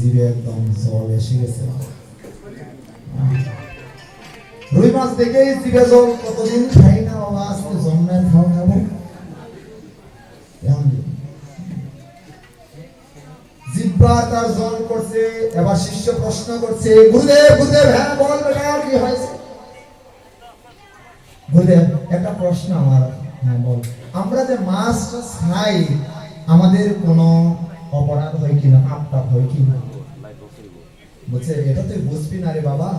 জিভে একদম জল এসে গেছে। রুই মাছ দেখেই জিভে জল, কতদিন খাই না বাবা, আজকে জন্মের খাওয়া খাবো। জিহ্বা তার জল করছে। এবার শিষ্য প্রশ্ন করছে, গুরুদেব গুরুদেব, হ্যাঁ বল বেটা কি হয়েছে? গুরুদেব একটা প্রশ্ন আমার, হ্যাঁ বল। আমরা যে মাছ খাই, আমাদের কোনো অপরাধ হয় কিনা, পাপ হয় কি? বলছে এটা তুই বুঝবি না রে বাবা।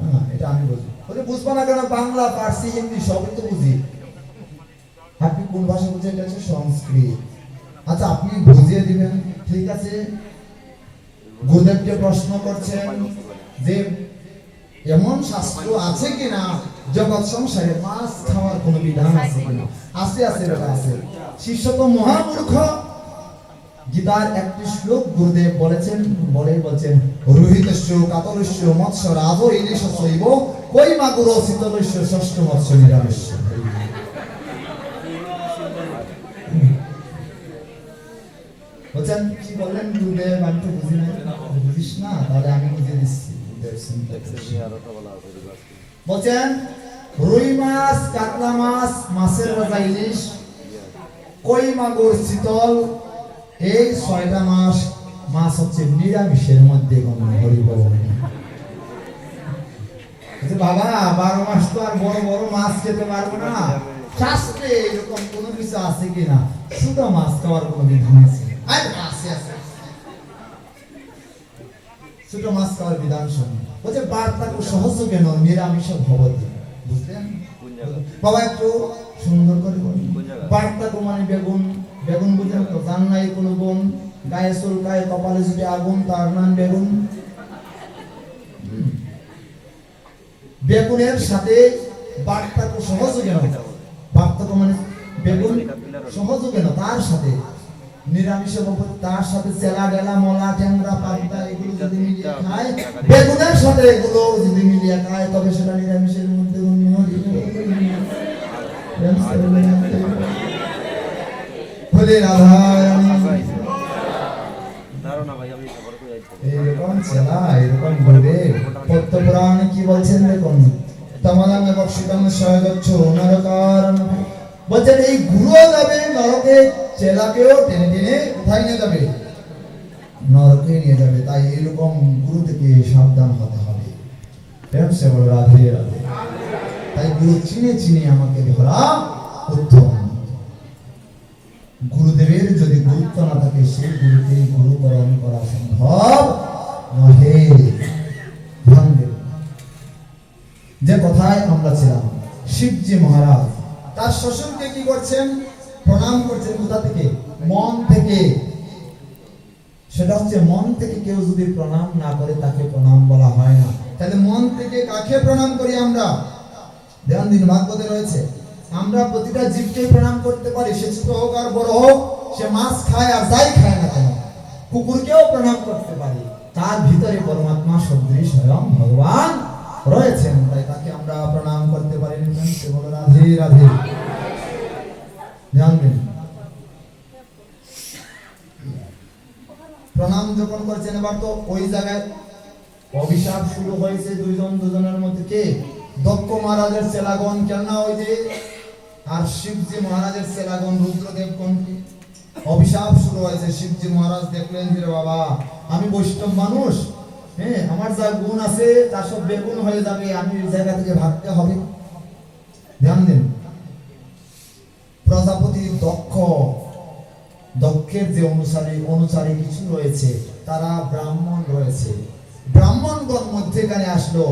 হ্যাঁ এটা আমি বুঝবো। বলছে বুঝবো না কেন? বাংলা, ফার্সি, হিন্দি সবই তো বুঝি। আপনি কোন ভাষা বুঝে? এটা হচ্ছে সংস্কৃত। আচ্ছা আপনি বুঝিয়ে দিবেন, ঠিক আছে। গুরুদেবকে প্রশ্ন করছেন যে এমন শাস্ত্র আছে কিনা জগৎ সংসারে মাছ খাওয়ার কোন বিধান আছে কিনা? আছে আছে বেটা আছে। শিষ্য তো মহামূর্খ। গীতার একটি শ্লোক গুরুদেব বলেছেন, বলছেন রোহিতস্য কাতলস্য মৎস্য রাজ ইলিশস্যৈব কই মাগুর শীতলস্য ষষ্ঠ মৎস্য নিরামিষ্য। বলছেন কি বললেন গুরুদেব? আমি তো বুঝি না। বুঝিস না? তাহলে আমি বুঝিয়ে দিচ্ছি। বলছেন রুই মাছ, কাতলা মাছ, মাছের রাজা ইলিশ, কই মাগুর, শীতল, এই ৬টা মাছ হচ্ছে নিরামিষের মধ্যে গণ্য। হরি বল। বাবা ১২ মাস তো আর বড় বড় মাছ খেতে পারবো না। শাস্ত্রে এরকম কোনো কিছু আছে কিনা শুধু মাছ খাওয়ার কোনো বিধান আছে? ছোট মাছ খাওয়ার বিধান শুনুন। বলছে বার্তা খুব সহজ কেন? নিরামিষ ভবতি। বুঝলেন বাবা? একটু সুন্দর করে বলুন। বার্তা তো মানে বেগুন। বেগুন বুঝেন তো? যার নাই কোনো গুণ, গায়ে চুলকায়, কপালে যদি আগুন, তার নাম বেগুন। বেগুনের সাথে বার্তা তো সহজ কেন? বার্তা তো মানে বেগুন সহজ কেন? তার সাথে নিরামিষ ভবতি, তার সাথে চেলা ডেলা মলা ট্যাংরা পান্তা এগুলো যদি মিলিয়ে খায়, বেগুনের সাথে এগুলো যদি মিলিয়ে খায়, তবে সেটা নিরামিষের মধ্যে গণ্য হবে। বলে রাধা এরকম চেলা এরকম বলবে। পদ্মপুরাণ কি বলছেন দেখুন, তমালাং বক্সিতং সয়গচ্ছ নরকারণ। বলছেন এই গুরু যাবে নরকে, চেলাকেও টেনে টেনে কোথায় নিয়ে যাবে? নরকে নিয়ে যাবে। তাই এরকম গুরু থেকে সাবধান হতে হবে। প্রেম সে বলো রাধে রাধে। তাই গুরু চিনে চিনে আমাকে ধরা উত্তম। গুরুদেবের যদি গুরুত্ব না থাকে, সেই গুরুকে গুরুকরণ করা সম্ভব নহে। ধ্যান দেব। যে কথায় আমরা ছিলাম, শিবজি মহারাজ তার শ্বশুরকে কি করছেন? প্রণাম করছেন। কোথা থেকে? মন থেকে। সেটা হচ্ছে মন থেকে কেউ যদি প্রণাম না করে তাকে প্রণাম বলা হয় না। তাহলে মন থেকে কাকে প্রণাম করি আমরা? ধ্যান দিন, ভাগবতে রয়েছে আমরা প্রতিটা জীবকে প্রণাম করতে পারি, সে ছোট হোক আর বড় হোক, সে মাছ খায় আর যাই খায় না কেন। কুকুরকেও প্রণাম করতে পারি, তার ভিতরে পরমাত্মা সদৃশ স্বয়ং ভগবান রয়েছেন। তাই তাকে আমরা প্রণাম করতে পারি। সে বলো রাধে রাধে। জানবেন প্রণাম যখন করছেন, এবার তো ওই জায়গায় অভিশাপ শুরু হয়েছে দুজনের মধ্যে। কে? দক্ষ মহারাজের চেলাগণ, কেননা ওই যে, আর শিবজি মহারাজের চেলাগণ রুদ্রদেবগণকে অভিশাপ শুরু হয়েছে। শিবজি মহারাজ দেখলেন যে বাবা আমি বৈষ্ণব মানুষ, হ্যাঁ আমার যা গুণ আছে তা সব বেগুন হয়ে যাবে, আমি এই জায়গা থেকে ভাগতে হবে। ধ্যান দিন, প্রজাপতি দক্ষের যে অনুসারী কিছু রয়েছে, তারা ব্রাহ্মণ রয়েছে। ব্রাহ্মণগণ মধ্যেখানে আসলো,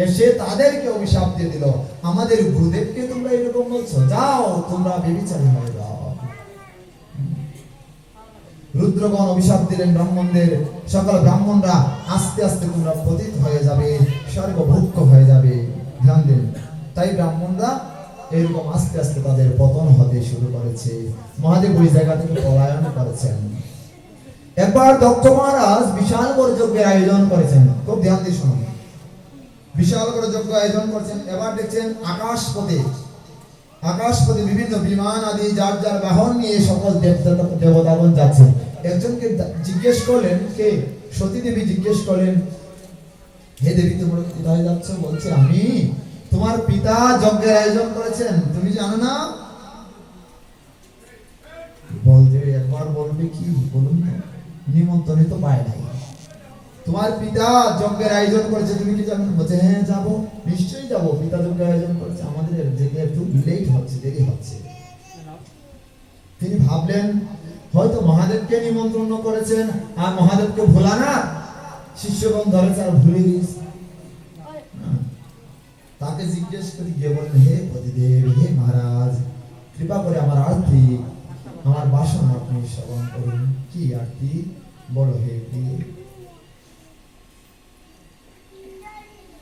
এসে তাদেরকে অভিশাপ দিয়ে দিল, আমাদের গুরুদেবকে তোমরা এরকম বলছো, যাও তোমরা ব্যভিচারী হয়ে যাও। রুদ্রগণ অভিশাপ দিলেন ব্রাহ্মণদের, সকল ব্রাহ্মণরা আস্তে আস্তে তোমরা পতিত হয়ে যাবে, স্বর্গভুক্ত হয়ে যাবে। ধ্যান দিন, তাই ব্রাহ্মণরা এরকম আস্তে আস্তে তাদের পতন হতে শুরু করেছে। মহাদেব ওই জায়গা থেকে পলায়ন করেছেন। একবার দক্ষ মহারাজ বিশাল বড় যজ্ঞের আয়োজন করেছেন। খুব ধ্যান দিয়ে শুনুন, বিশাল বড় যজ্ঞ আয়োজন করছেন। এবার দেখছেন আকাশপথে বিভিন্ন বিমান আদি যার যার বাহন নিয়ে সকল দেবতাগণ যাচ্ছেন। একজনকে জিজ্ঞেস করলেন, কে? সতী দেবী জিজ্ঞেস করলেন, হে দেবী তোমরা কোথায় যাচ্ছ? বলছে আমি, তোমার পিতা যজ্ঞের আয়োজন করেছেন, তুমি জানো না? বলতে একবার বলবে কি বলুন তো, নিমন্ত্রণই তো পায় নাই। তোমার পিতা যজ্ঞের আয়োজন করেছে, তুমি কি জানো? বলছে হ্যাঁ যাবো, নিশ্চয়ই যাবো, পিতা যজ্ঞের আয়োজন করেছে, আমাদের যেতে একটু লেট হচ্ছে, দেরি হচ্ছে। তিনি ভাবলেন হয়তো মহাদেবকে নিমন্ত্রণ করেছেন আর মহাদেবকে ভোলা না, শিষ্যগণ ধরেছে আর ভুলে গিয়েছে। তাকে জিজ্ঞেস করে গিয়ে বললেন, হে পতিদেব, হে মহারাজ, কৃপা করে আমার আরতি, আমার বাসনা আপনি শ্রবণ করুন। কি আরতি? বলো হে প্রিয়,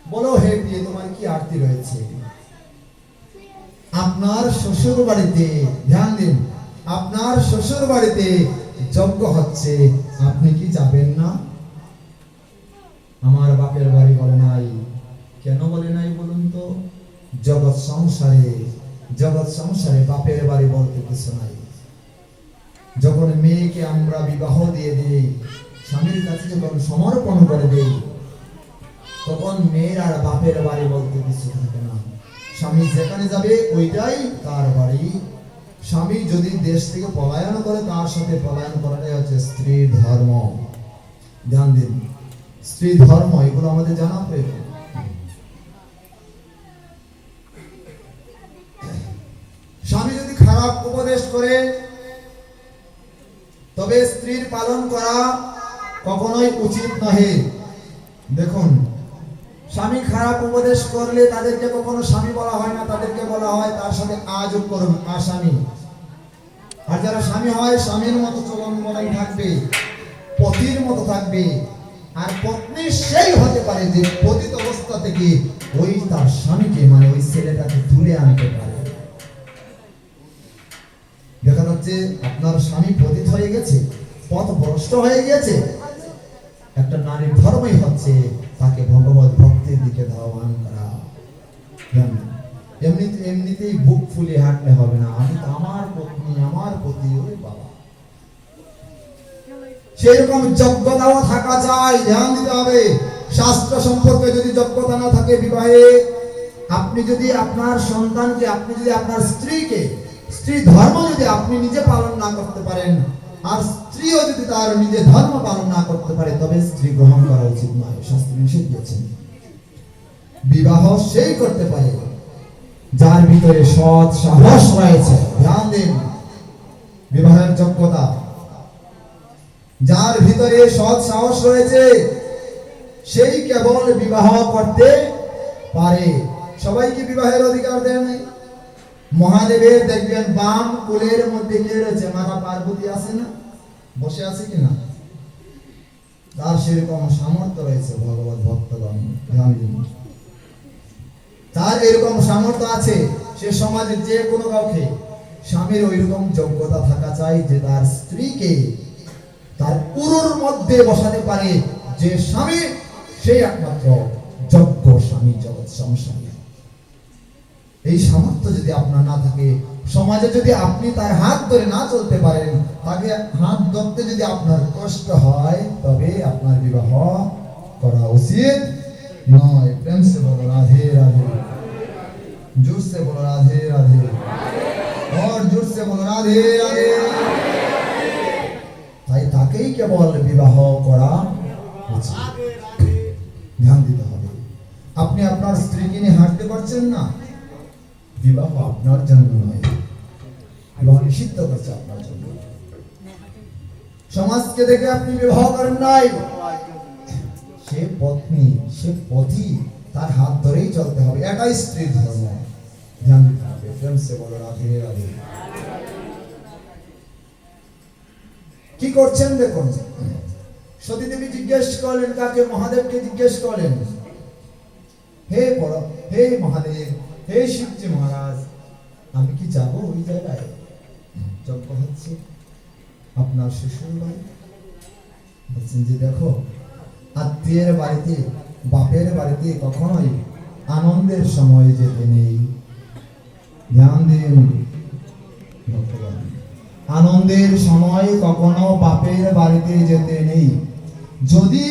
বলো হে প্রিয়, তোমার কি আরতি রয়েছে? আপনার শ্বশুর বাড়িতে, ধ্যান দিন, আপনার শ্বশুর বাড়িতে যজ্ঞ হচ্ছে, আপনি কি যাবেন না? আমার বাপের বাড়ি বলে নাই। কেন বলে নাই বলুন তো? জগৎ সংসারে বাপের বাড়ি বলতে কিছু নাই। যখন মেয়েকে আমরা বিবাহ দিয়ে দিই, স্বামীর কাছে যখন সমর্পণ করে দেই, তখন মেয়ের আর বাপের বাড়ি বলতে কিছু থাকে না। স্বামী যেখানে যাবে ওইটাই তার বাড়ি। স্বামী যদি দেশ থেকে পলায়ন করে, তার সাথে পলায়ন করাটাই হচ্ছে স্ত্রী ধর্ম। ধ্যান দিন, স্ত্রী ধর্ম, এগুলো আমাদের জানা প্রয়োজন। স্বামী যদি খারাপ উপদেশ করে, তবে স্ত্রীর পালন করা কখনোই উচিত নহে। দেখুন, স্বামী খারাপ উপদেশ করলে তাদেরকে কখনো স্বামী বলা হয় না, তাদেরকে বলা হয় তার সাথে আযোগ করুন, আসামী। আর যারা স্বামী হয়, স্বামীর মতো চলন বলন থাকবে, পতির মতো থাকবে। আর পত্নী সেই হতে পারে যে পতিত অবস্থা থেকে ওই তার স্বামীকে, মানে ওই ছেলেটাকে তুলে আনতে পারে। দেখা যাচ্ছে আপনার স্বামী পতিত হয়ে গেছে, পথভ্রষ্ট হয়ে গেছে, একটা নারীর ধর্মই হচ্ছে তাকে ভগবত ভক্তির দিকে ধাবমান করা। এমনিতেই বুক ফুলিয়ে হাঁটলে হবে না, আমি তো আমার পত্নী, আমার পতি, ওরে বাবা। সেরকম যোগ্যতাও থাকা চাই, ধ্যান দিতে হবে। শাস্ত্র সম্পর্কে যদি যোগ্যতা না থাকে বিবাহে, আপনি যদি আপনার সন্তানকে, আপনি যদি আপনার স্ত্রীকে, স্ত্রী ধর্ম যদি আপনি নিজে পালন না করতে পারেন, আর স্ত্রীও যদি তার নিজে ধর্ম পালন না করতে পারে, তবে স্ত্রী গ্রহণ করা উচিত নয়। শাস্ত্র নিষেধ দিয়েছেন। বিবাহ সেই করতে পারে যার ভিতরে সৎ সাহস রয়েছে। ধ্যান দিন, বিবাহের যোগ্যতা, যার ভিতরে সৎ সাহস রয়েছে সেই কেবল বিবাহ করতে পারে। সবাইকে বিবাহের অধিকার দেন নাই। মহাদেবের দেখবেন বাম কোলের মধ্যে কে রয়েছে? মাতা পার্বতী আছে না, বসে আছে কিনা? তার সেরকম সামর্থ্য রয়েছে ভগবত ভক্তগণ। তার এরকম সামর্থ্য আছে, সে সমাজের যে কোনো কাউকে, স্বামীর ওইরকম যোগ্যতা থাকা চাই যে তার স্ত্রীকে তার পুরোর মধ্যে বসাতে পারে। যে স্বামী, সেই একমাত্র যোগ্য স্বামী, জগৎ সংসারী। এই সামর্থ্য যদি আপনার না থাকে, সমাজে যদি আপনি তার হাত ধরে না চলতে পারেন, তাকে হাত ধরতে যদি আপনার কষ্ট হয়, তবে আপনার বিবাহ করা উচিত নয়। প্রেম সে বলো রাধে রাধে, জোর সে বলো রাধে রাধে, और জোর সে বলো রাধে রাধে। তাই তাকেই কেবল বিবাহ করা উচিত। ধ্যান দিতে হবে। আপনি আপনার স্ত্রীকে নিয়ে হাঁটতে পারছেন না, বিবাহ আপনার জন্য নয়, বিবাহ নিষিদ্ধ করছে আপনার জন্য। সমাজকে দেখে আপনি বিবাহ করেন নাই, সে পত্নী, সে পতি, তার হাত ধরেই চলতে হবে। এটাই স্ত্রীর ধর্ম। ধ্যান দিতে হবে। প্রেম সে বলো রাধে রাধে। কি করছেন দেখুন। সতী দেবী জিজ্ঞেস করলেন কাকে? মহাদেবকে জিজ্ঞেস করলেন, হে মহাদেব, হে শিবজি মহারাজ, আমি কি যাব ওই জায়গায়? যজ্ঞ হচ্ছে আপনার শ্বশুর বাড়ি। বলছেন যে দেখো, আত্মীয়ের বাড়িতে, বাপের বাড়িতে কখনোই আনন্দের সময় যেতে নেই। ধ্যান দিন ভক্তগণ, আনন্দের সময় কখনো বাপের বাড়িতে যেতে নেই। যদি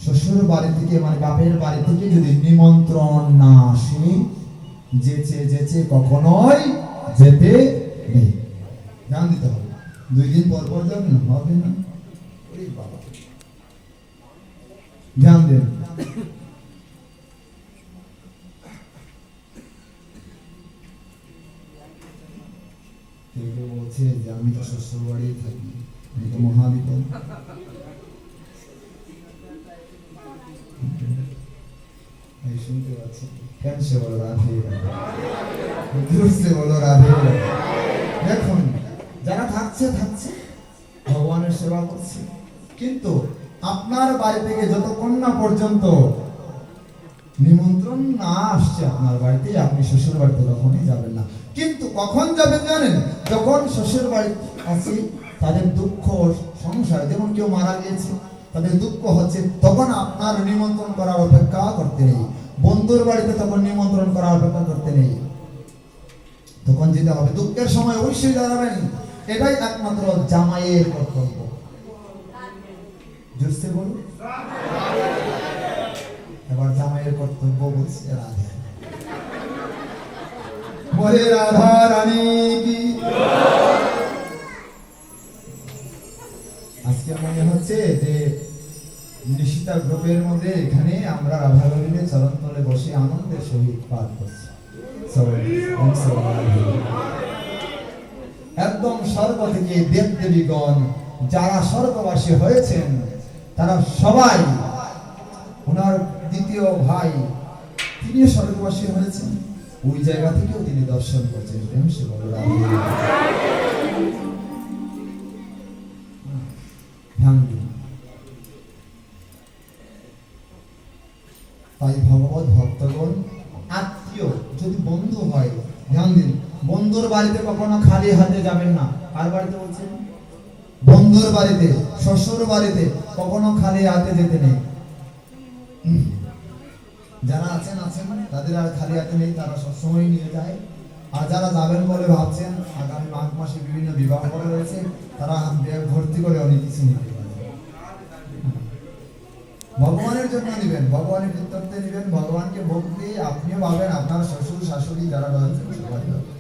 শ্বশুর বাড়ি থেকে মানে বাপের বাড়ি থেকে যদি নিমন্ত্রণ না আসে, যেচে যেচে কখনোই যেতে নেই। ধ্যান দিতে হবে। 2 দিন পর পর যাবেন, হবে না। ওরে বাবা, ধ্যান দেন। কেউ বলছে যে আমি তো শ্বশুর বাড়ি থাকি, আমি তো মহাবিপদ। শুনতে পাচ্ছি, কেন সে বলো রাধে সে বলো রাধে। দেখুন, যারা থাকছে থাকছে, ভগবানের সেবা করছে, কিন্তু আপনার বাড়ি থেকে যতক্ষণ না পর্যন্ত নিমন্ত্রণ না আসছে আপনার বাড়িতে, আপনি শ্বশুর বাড়িতে কখনই যাবেন না। কিন্তু কখন যাবেন জানেন? যখন শ্বশুর বাড়ি আছে, তাদের দুঃখ সংসার, যেমন কেউ মারা গিয়েছে, তাদের দুঃখ হচ্ছে, তখন আপনার নিমন্ত্রণ করার অপেক্ষা করতে নেই। বন্ধুর বাড়িতে তখন নিমন্ত্রণ করার অপেক্ষা করতে নেই, তখন যেতে হবে। দুঃখের সময় অবশ্যই দাঁড়াবেন, এটাই একমাত্র জামাইয়ের কর্তব্য। জোরসে বলুন। এবার জামাইয়ের কর্তব্য বলছে রাধে। বলে রাধা রানী কি। আজকে মনে হচ্ছে যে নিশিতা গ্রুপের মধ্যে এখানে আমরা রাধা রানীর চরণ তলে বসে আনন্দের সহিত পাঠ করছি। একদম স্বর্গ থেকে দেব দেবীগণ যারা স্বর্গবাসী হয়েছেন, তারা সবাই, ওনার দ্বিতীয় ভাই তিনি স্বর্গবাসী হয়েছেন, ওই জায়গা থেকেও তিনি দর্শন করছেন। তাই ভগবত ভক্তগণ, আত্মীয় যদি বন্ধু হয়, ধ্যান দিন, বন্ধুর বাড়িতে কখনো খালি হাতে যাবেন না। কার বাড়িতে বলছেন? বন্ধুর বাড়িতে, শ্বশুর বাড়িতে কখনো খালি হাতে যেতে নেই। যারা আছেন আছেন, তাদের আর খালি হাতে নেই, তারা সবসময় নিয়ে যায়। আর যারা যাবেন বলে ভাবছেন, আগামী মাঘ মাসে বিভিন্ন বিবাহ করে রয়েছে, তারা ব্যাগ ভর্তি করে অনেক কিছু নিতে পারে। ভগবানের জন্য নিবেন, ভগবানের কৃতজ্ঞতা নিবেন, ভগবানকে ভোগ দিয়ে আপনিও পাবেন, আপনার শ্বশুর শাশুড়ি যারা রয়েছেন সবাই পাবেন।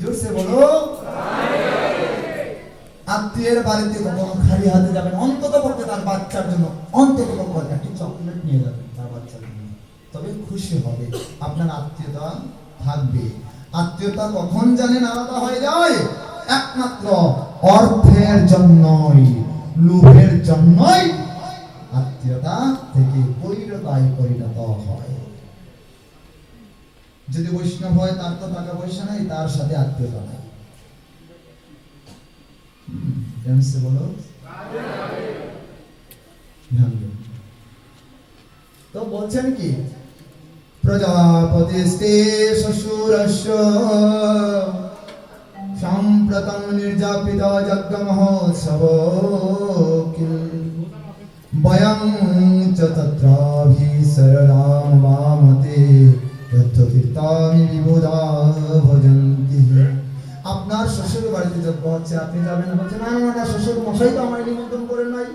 জোরসে বলো। আত্মীয়ের বাড়িতে কখনো খালি হাতে যাবেন, অন্তত পক্ষে তার বাচ্চার জন্য অন্তত পক্ষে একটি চকলেট নিয়ে যাবেন তার বাচ্চার জন্য, তবে খুশি হবে, আপনার আত্মীয়তা থাকবে। আত্মীয়তা কখন জানেন আলাদা হয়ে যায়? একমাত্র অর্থের জন্যই, লোভের জন্যই আত্মীয়তা থেকে পৈরতায় পরিণত হয়। যদি বৈষ্ণব হয়, তার তো টাকা পয়সা নাই, তার সাথে আত্মীয়তা নাই। বলো। তো বলছেন কি, প্রজাপতিস্তে শ্বশুরস্য সম্প্রতম নির্যাপিত যজ্ঞ মহোৎসব বয়ং চ তত্রাভিসরলাম বামতে যথকীর্তানি বিবুধা ভজন্তি। আপনার শ্বশুর বাড়িতে যজ্ঞ হচ্ছে, আপনি যাবেন? বলছেন না না না, শ্বশুর মশাই তো আমায় নিমন্ত্রণ করে নাই,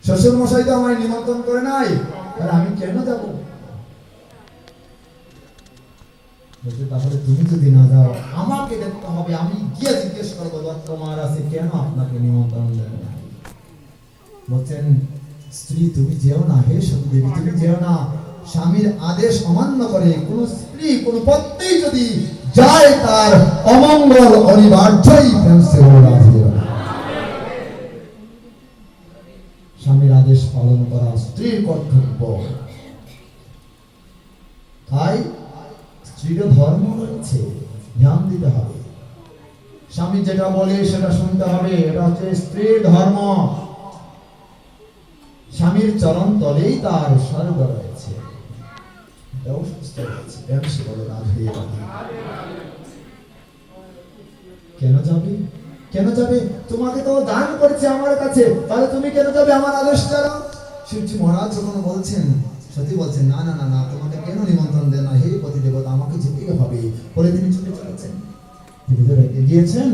শ্বশুর মশাই তো আমায় নিমন্ত্রণ করে নাই, তাহলে আমি কেন যাব? তাহলে তুমি যদি না যাও, আমাকে দেখতে হবে, আমি গিয়ে জিজ্ঞেস করবো দত্ত মহারাজ কেন আপনাকে নিমন্ত্রণ দেন না। বলছেন স্ত্রী তুমি যেও না, হে সতী দেবী তুমি যেও না। স্বামীর আদেশ অমান্য করে কোন স্ত্রী, কোন পত্নী যদি যায়, তার অমঙ্গল অনিবার্যই। স্বামীর আদেশ পালন করা স্ত্রীর কর্তব্য। তাই স্ত্রীর ধর্ম রয়েছে, ধ্যান দিতে হবে। স্বামী যেটা বলে সেটা শুনতে হবে, এটা হচ্ছে স্ত্রীর ধর্ম। স্বামীর চরণ তলেই তার স্বর্গ রয়েছে। কেন যাবে? কেন যাবে? তোমাকে তো দান করেছে আমার কাছে, তাহলে তুমি কেন যাবে আমার আদেশ ছাড়া? শিবজি মহারাজ যখন বলছেন, সত্যি বলছেন না না না না, তোমাকে কেন নিমন্ত্রণ দেন না, হে পতি দেবতা আমাকে যেতেই হবে বলে তিনি ছুটে চলেছেন, তিনি তো রেখে গিয়েছেন।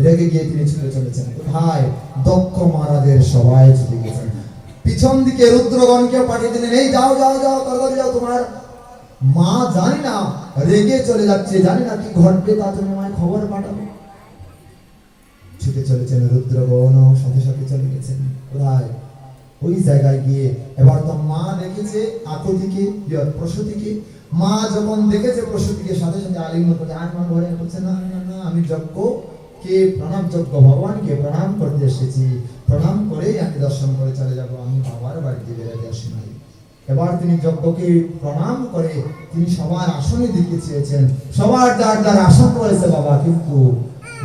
রেগে গিয়ে তিনি ছুটে চলেছেন কোথায়? দক্ষ মহারাজের সবাই ছুটে গেছেন। পিছন দিকে রুদ্রগণকে পাঠিয়ে দিলেন, এই যাও যাও যাও তাড়াতাড়ি যাও, তোমার মা জানি না রেগে চলে যাচ্ছে, জানি না কি ঘটবে, তা তুমি আমায় খবর পাঠাবো। ছুটে চলেছেন রুদ্রগণ, সাথে সাথে চলে গেছেন কোথায়? ওই জায়গায় গিয়ে এবার তো মা দেখেছে আকুতিকে, প্রসূতিকে। মা যখন দেখেছে প্রসূতিকে, সাথে সাথে আলিঙ্গন করতে, আর মা ঘরে বলছে, না না না, আমি যজ্ঞ কে প্রণাম, যজ্ঞ ভগবানকে প্রণাম করতে এসেছি, প্রণাম করেই আমি দর্শন করে চলে যাব, আমি বাবার বাড়িতে বেড়াতে আসি নাই। এবার তিনি যজ্ঞকে প্রণাম করে তিনি সবার আসনে দিকে চেয়েছেন, সবার যার যার আসন রয়েছে বাবা, কিন্তু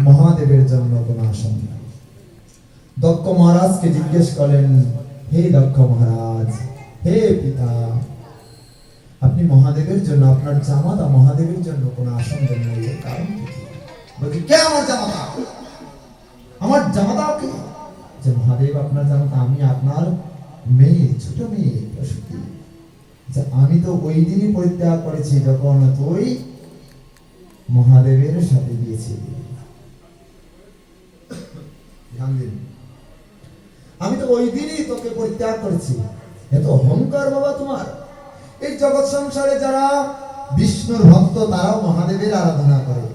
মহাদেবের জন্য কোনো আসন নাই। দক্ষ মহারাজকে জিজ্ঞেস করলেন, হে দক্ষ মহারাজ, হে পিতা, আপনি মহাদেবের জন্য, আপনার জামাতা মহাদেবের জন্য কোনো আসন দেন নাই, এর কারণ কি? বলছি, কে আমার জামাতা? আমার জামাতা কে? যে মহাদেব আপনার জামাতা, আমি আপনার মেয়ে, ছোট মেয়ে প্রসূতি। আমি তো ওই দিনই পরিত্যাগ করেছি যখন তুই মহাদেবের সাথে গিয়েছিলি। আমি তো ওই দিনই তোকে পরিত্যাগ করেছি। এত অহংকার বাবা তোমার। এই জগৎ সংসারে যারা বিষ্ণুর ভক্ত তারাও মহাদেবের আরাধনা করে।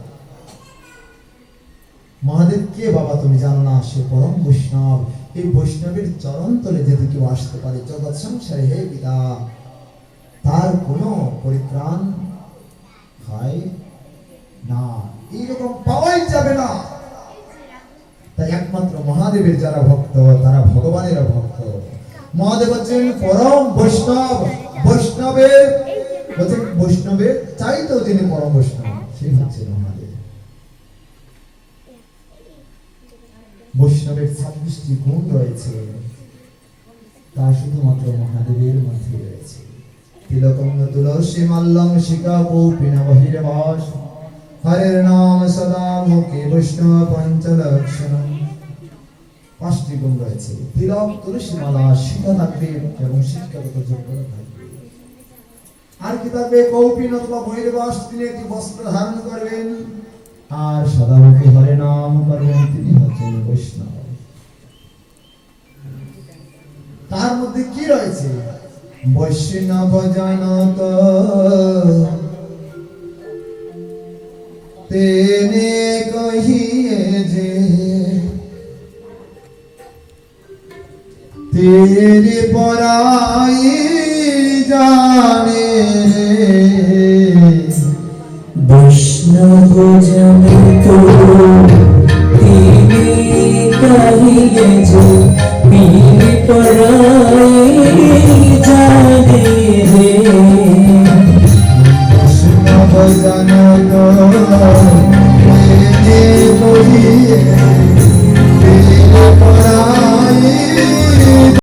মহাদেব কে বাবা তুমি জানো না? সে পরম বৈষ্ণব। এই বৈষ্ণবের চরণ তলে যদি কেউ আসতে পারে জগৎ সংসারে, হে পিতা, তার কোনো পরিত্রাণ হয় না, এইরকম পাওয়াই যাবে না। তাই একমাত্র মহাদেবের যারা ভক্ত তারা ভগবানের ভক্ত। মহাদেব হচ্ছেন পরম বৈষ্ণব। বৈষ্ণবের বলছেন, বৈষ্ণবের চাইতেও যিনি পরম বৈষ্ণব, সেই হচ্ছে মহাদেব। বৈষ্ণবের 26টি গুণ রয়েছে, তা শুধুমাত্র মহাদেবের মধ্যে রয়েছে। তিলকং তুলসী মাল্যং শিখা কৌপিন বহির্বাস, হরের নাম সদা মুখে বৈষ্ণব পঞ্চলক্ষণম। 5টি গুণ রয়েছে। তিলক, তুলসী মালা, শিখা থাকবে এবং শিক্ষাগত যোগ্যতা থাকবে। আর কি থাকবে? কৌপিন অথবা বহির্বাস, তিনি একটি বস্ত্র ধারণ করবেন। আর সদামুখী হরে নাম করবেন, তিনি হচ্ছেন বৈষ্ণব। তার মধ্যে কি রয়েছে? বৈষ্ণব জানত তেনে কহিয়ে যে, তেরে পরাই জানে। বৈষ্ণব জানত তেনে কহিয়ে যে, পীর